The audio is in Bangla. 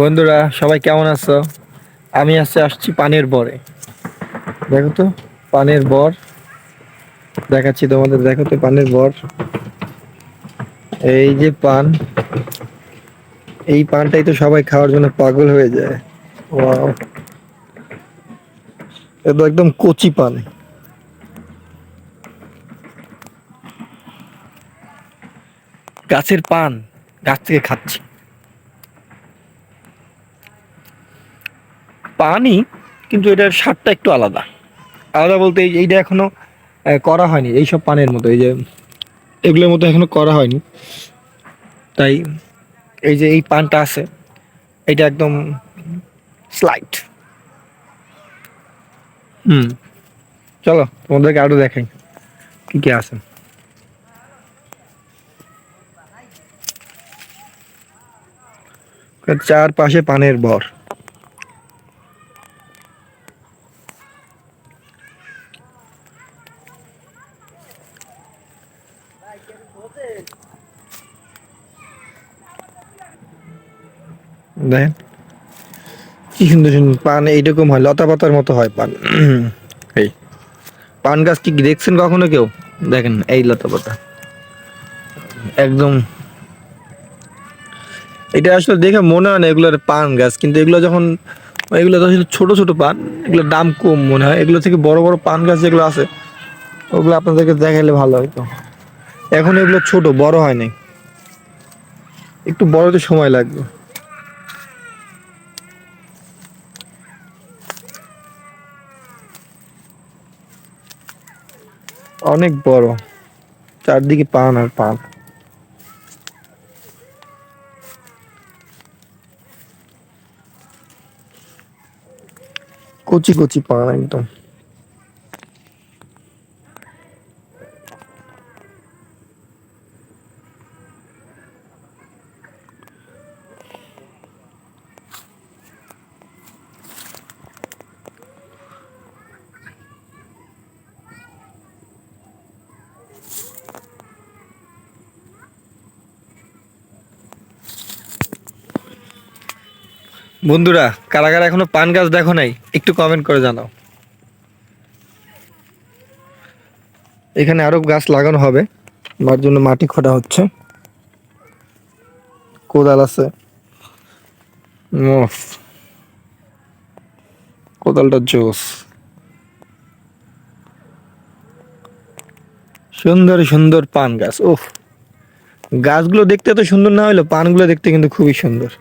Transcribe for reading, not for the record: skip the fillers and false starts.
বন্ধুরা সবাই কেমন আছো? আমি আসছি পানের বরে। দেখো তো, পানের বর দেখাচ্ছি তোমাদের। দেখো তো পানের বর, এই যে পান। এই পানটাই তো সবাই খাওয়ার জন্য পাগল হয়ে যায়। ওয়াও, এটা তো একদম কচি পান। গাছের পান, গাছ থেকে খাচ্ছি পানই, কিন্তু এটার স্বাদটা একটু আলাদা। আলাদা বলতে এইটা এখনো করা হয়নি এইসব পানের মতো। এই যে এগুলোর মতো এখনো করা হয়নি, তাই এই যে এই পানটা আছে, এটা একদম স্লাইট। হুম, চলো তোমাদেরকে আরো দেখাই কি কি আছে। চারপাশে পানের বর। দেখেন কি সুন্দর সুন্দর পান, এইরকম হয়, লতা পাতার মতো হয় পান। এই পান গাছ কি দেখছেন কখনো কেউ? দেখেন এই লতা পাতা একদম। এটা আসলে দেখে মনে হয় না এগুলোর পান গাছ, কিন্তু এগুলো যখন, এগুলো তো আসলে ছোট ছোট পান, এগুলোর দাম কম মনে হয়। এগুলো থেকে বড় বড় পান গাছ যেগুলো আছে, ওগুলো আপনাদেরকে দেখাইলে ভালো হতো। এখন এগুলো ছোট, বড় হয় নাই, একটু বড়তে সময় লাগবে। অনেক বড়, চারদিকে পান আর পান। কচি কচি পান একদম। বন্ধুরা, কারা কারা এখনো পান গাছ দেখো নাই, একটু কমেন্ট করে জানাও। এখানে আরো গাছ লাগানো হবে, তার জন্য মাটি খোঁড়া হচ্ছে, কোদাল আছে। উফ, কোদালটা জোস। সুন্দর সুন্দর পান গাছ। উফ, গাছগুলো দেখতে এত সুন্দর না হলেও পানগুলো দেখতে কিন্তু খুবই সুন্দর।